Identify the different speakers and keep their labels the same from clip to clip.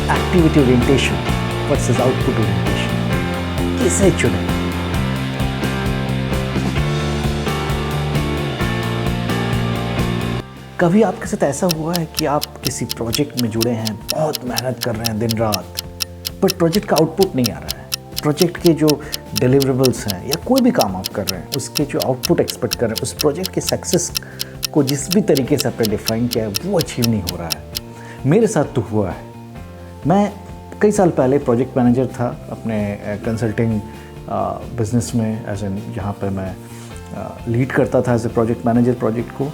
Speaker 1: Activity orientation versus output orientation, किसे चुनें? कभी आपके साथ ऐसा हुआ है कि आप किसी प्रोजेक्ट में जुड़े हैं, बहुत मेहनत कर रहे हैं दिन रात, बट प्रोजेक्ट का आउटपुट नहीं आ रहा है? प्रोजेक्ट के जो डिलीवरेबल्स हैं या कोई भी काम आप कर रहे हैं, उसके जो आउटपुट एक्सपेक्ट कर रहे हैं, उस प्रोजेक्ट के सक्सेस को जिस भी तरीके से आपने डिफाइन किया है वो अचीव नहीं हो रहा है। मेरे साथ तो हुआ है। मैं कई साल पहले प्रोजेक्ट मैनेजर था अपने कंसल्टिंग बिजनेस में, एज एन यहाँ पर मैं लीड करता था as a project manager project को।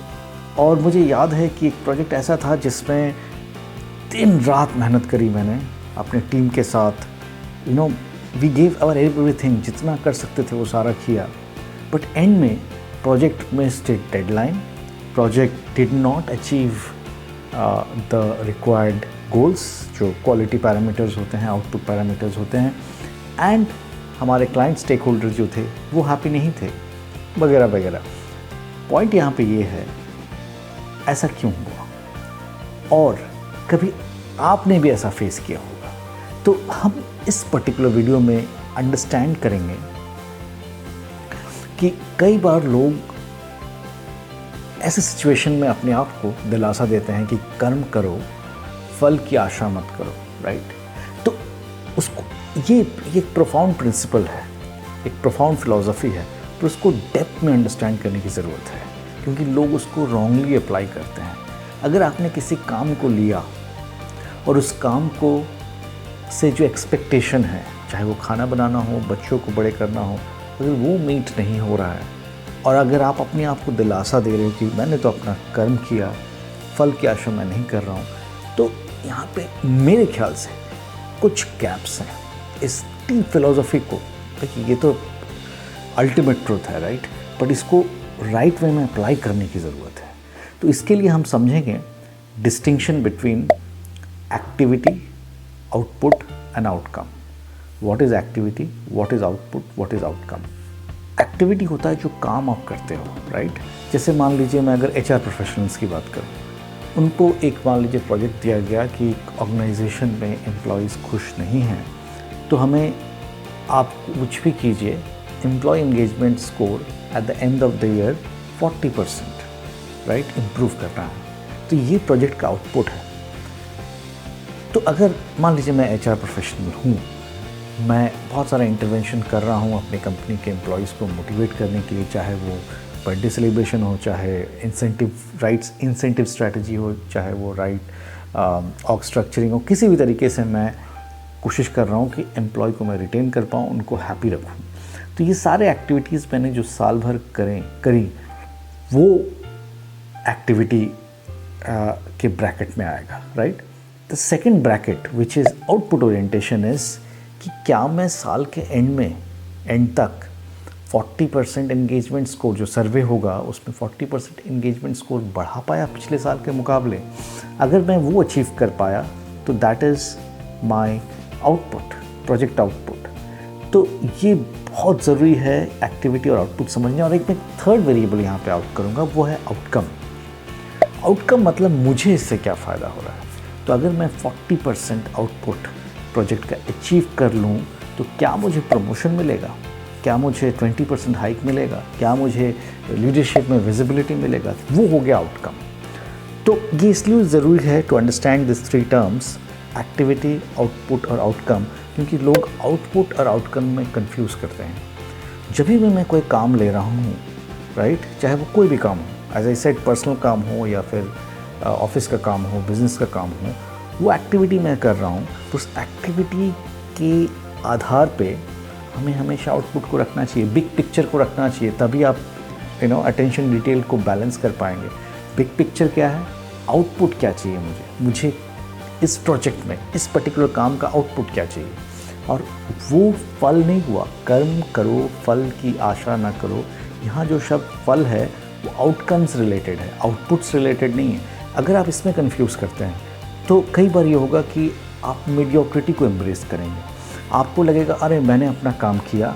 Speaker 1: और मुझे याद है कि एक प्रोजेक्ट ऐसा था जिसमें दिन रात मेहनत करी मैंने अपने टीम के साथ। वी गेव अवर एवरीथिंग, जितना कर सकते थे वो सारा किया, बट एंड में project missed it deadline, project did not achieve the required goals, जो क्वालिटी पैरामीटर्स होते हैं, आउटपुट पैरामीटर्स होते हैं, एंड हमारे क्लाइंट स्टेक होल्डर जो थे वो हैप्पी नहीं थे, वगैरह वगैरह। पॉइंट यहाँ पे ये है, ऐसा क्यों हुआ? और कभी आपने भी ऐसा फेस किया होगा, तो हम इस पर्टिकुलर वीडियो में अंडरस्टैंड करेंगे कि कई बार लोग ऐसे सिचुएशन में अपने आप को दिलासा देते हैं कि कर्म करो, फल की आशा मत करो, राइट? तो उसको ये एक प्रोफाउंड प्रिंसिपल है, एक प्रोफाउंड फिलॉसफी है, पर उसको डेप्थ में अंडरस्टैंड करने की ज़रूरत है, क्योंकि लोग उसको रॉन्गली अप्लाई करते हैं। अगर आपने किसी काम को लिया और उस काम को से जो एक्सपेक्टेशन है, चाहे वो खाना बनाना हो, बच्चों को बड़े करना हो, अगर वो मीट नहीं हो रहा है, और अगर आप अपने आप को दिलासा दे रहे हो कि मैंने तो अपना कर्म किया, फल की आशा मैं नहीं कर रहा हूँ, तो यहाँ पे मेरे ख्याल से कुछ गैप्स हैं इस टीम फिलॉसफी को। देखिए, ये तो अल्टीमेट ट्रूथ है, राइट? बट इसको राइट वे में अप्लाई करने की ज़रूरत है। तो इसके लिए हम समझेंगे distinction between activity, output and outcome. What is activity, what is output, what is outcome? Activity होता है जो काम आप करते हो, राइट? जैसे मान लीजिए मैं अगर HR प्रोफेशनल्स की बात करूँ, उनको एक मान लीजिए प्रोजेक्ट दिया गया कि ऑर्गेनाइजेशन में एम्प्लॉयज़ खुश नहीं हैं, तो हमें आप कुछ भी कीजिए, employ engagement score at the end of the year 40%, right, improve करना है। तो ये प्रोजेक्ट का आउटपुट है। तो अगर मान लीजिए मैं HR प्रोफेशनल हूँ, मैं बहुत सारा इंटरवेंशन कर रहा हूँ अपनी कंपनी के एम्प्लॉयज़ को मोटिवेट करने के लिए, चाहे वो बर्थडे सेलिब्रेशन हो, चाहे इंसेंटिव स्ट्रैटेजी हो, चाहे वो ऑर्ग स्ट्रक्चरिंग हो, किसी भी तरीके से मैं कोशिश कर रहा हूँ कि एम्प्लॉय को मैं रिटेन कर पाऊँ, उनको हैप्पी रखूँ। तो ये सारे एक्टिविटीज़ मैंने जो साल भर करी, वो एक्टिविटी के ब्रैकेट में आएगा, right? The second bracket which is output orientation is कि क्या मैं साल के एंड तक 40% एंगेजमेंट स्कोर, जो सर्वे होगा उसमें 40% एंगेजमेंट स्कोर बढ़ा पाया पिछले साल के मुकाबले? अगर मैं वो अचीव कर पाया तो that is my output, project output. तो ये बहुत ज़रूरी है एक्टिविटी और आउटपुट समझना। और एक मैं थर्ड वेरिएबल यहाँ पे आउट करूँगा, वो है आउटकम। आउटकम मतलब मुझे इससे क्या फ़ायदा हो रहा है। तो अगर मैं 40% आउटपुट प्रोजेक्ट का अचीव कर लूँ तो क्या मुझे प्रमोशन मिलेगा, क्या मुझे 20% हाइक मिलेगा, क्या मुझे लीडरशिप में विजिबिलिटी मिलेगा? वो हो गया आउटकम। तो ये इसलिए ज़रूरी है to understand this three terms, activity, output और आउटकम, क्योंकि लोग आउटपुट और आउटकम में कंफ्यूज करते हैं। जब भी मैं कोई काम ले रहा हूँ, राइट, चाहे वो कोई भी काम हो, एज आई सेड, पर्सनल काम हो या फिर ऑफिस का काम हो, बिजनेस का काम हो, वो एक्टिविटी मैं कर रहा हूँ, तो उस एक्टिविटी के आधार पे हमें हमेशा आउटपुट को रखना चाहिए, बिग पिक्चर को रखना चाहिए, तभी आप अटेंशन डिटेल को बैलेंस कर पाएंगे। बिग पिक्चर क्या है, आउटपुट क्या चाहिए मुझे इस प्रोजेक्ट में, इस पर्टिकुलर काम का आउटपुट क्या चाहिए, और वो फल नहीं हुआ। कर्म करो, फल की आशा ना करो। यहाँ जो शब्द फल है वो आउटकम्स रिलेटेड है, आउटपुट्स रिलेटेड नहीं है। अगर आप इसमें कंफ्यूज करते हैं तो कई बार ये होगा कि आप मीडियोक्रिटी को एम्ब्रेस करेंगे। आपको लगेगा अरे मैंने अपना काम किया,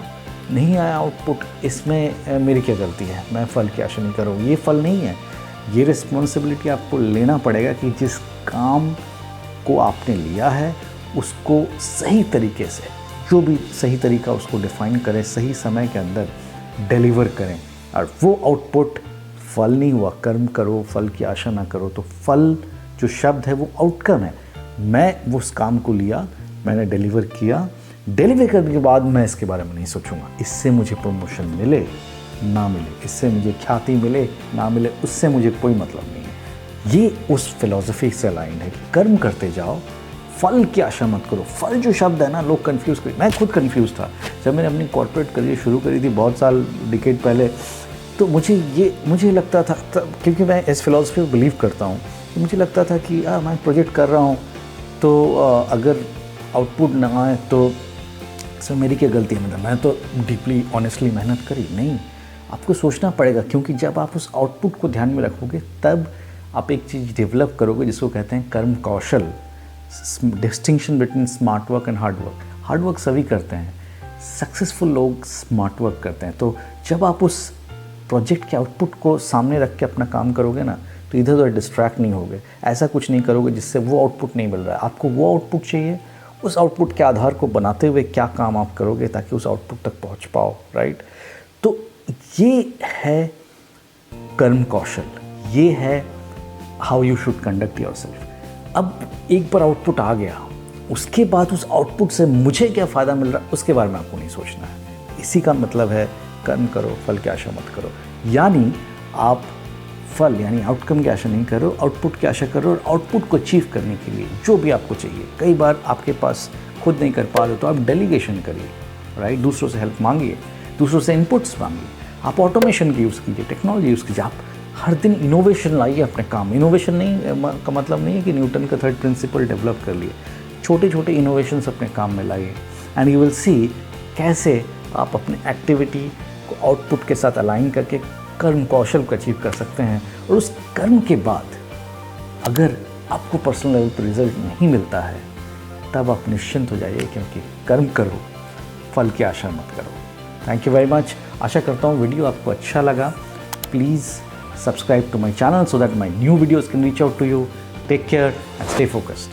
Speaker 1: नहीं आया आउटपुट, इसमें मेरी क्या गलती है, मैं फल की आशा नहीं करूँ। ये फल नहीं है, ये रिस्पॉन्सिबिलिटी आपको लेना पड़ेगा कि जिस काम को आपने लिया है उसको सही तरीके से, जो भी सही तरीका उसको डिफाइन करें, सही समय के अंदर डिलीवर करें, और वो आउटपुट फल नहीं हुआ। कर्म करो फल की आशा ना करो, तो फल जो शब्द है वो आउटकम है। मैं उस काम को लिया, मैंने डिलीवर किया, डिलीवर करने के बाद मैं इसके बारे में नहीं सोचूंगा इससे मुझे प्रमोशन मिले ना मिले, इससे मुझे ख्याति मिले ना मिले, उससे मुझे कोई मतलब नहीं है। ये उस फिलॉसफी से अलाइन है कि कर्म करते जाओ, फल की आशा मत करो। फल जो शब्द है ना, लोग कंफ्यूज कर, मैं खुद कंफ्यूज था जब मैंने अपनी कॉर्पोरेट करियर शुरू करी थी बहुत साल डिकेड पहले। तो मुझे लगता था, क्योंकि मैं इस फिलॉसफी में बिलीव करता हूँ, तो मुझे लगता था कि मैं प्रोजेक्ट कर रहा हूँ तो अगर आउटपुट ना आए तो सर मेरी क्या गलती है। मतलब मैं तो डीपली ऑनेस्टली मेहनत करी नहीं, आपको सोचना पड़ेगा, क्योंकि जब आप उस आउटपुट को ध्यान में रखोगे तब आप एक चीज़ डेवलप करोगे जिसको कहते हैं कर्म कौशल। Distinction between smart work and hard work. Hard work सभी करते हैं, सक्सेसफुल लोग स्मार्ट वर्क करते हैं। तो जब आप उस प्रोजेक्ट के आउटपुट को सामने रख के अपना काम करोगे ना, तो इधर उधर डिस्ट्रैक्ट नहीं होगे, ऐसा कुछ नहीं करोगे जिससे वो आउटपुट नहीं मिल रहा है। आपको वो आउटपुट चाहिए, उस आउटपुट के आधार को बनाते हुए क्या काम आप करोगे ताकि उस आउटपुट तक पहुंच पाओ, राइट। तो ये है कर्म कौशल, ये है how you should conduct yourself. अब एक बार आउटपुट आ गया, उसके बाद उस आउटपुट से मुझे क्या फ़ायदा मिल रहा है उसके बारे में आपको नहीं सोचना है। इसी का मतलब है कर्म करो फल की आशा मत करो। यानी आप फल यानी आउटकम की आशा नहीं करो, आउटपुट की आशा करो, और आउटपुट को अचीव करने के लिए जो भी आपको चाहिए, कई बार आपके पास खुद नहीं कर पा रहे तो आप डेलीगेशन करिए, राइट। दूसरों से हेल्प मांगिए, दूसरों से इनपुट्स मांगिए, आप ऑटोमेशन की यूज़ कीजिए, टेक्नोलॉजी यूज़ कीजिए, आप हर दिन इनोवेशन लाइए अपने काम में। इनोवेशन नहीं का मतलब नहीं है कि न्यूटन का थर्ड प्रिंसिपल डेवलप कर लिए, छोटे छोटे इनोवेशंस अपने काम में लाइए, एंड यू विल सी कैसे आप अपने एक्टिविटी को आउटपुट के साथ अलाइन करके कर्म कौशल को अचीव कर सकते हैं। और उस कर्म के बाद अगर आपको पर्सनल लेवल पर रिजल्ट नहीं मिलता है तब आप निश्चिंत हो जाइए, क्योंकि कर्म करो फल की आशा मत करो। Thank you very much. आशा करता हूँ वीडियो आपको अच्छा लगा। Please subscribe to my channel so that my new videos can reach out to you. Take care and stay focused.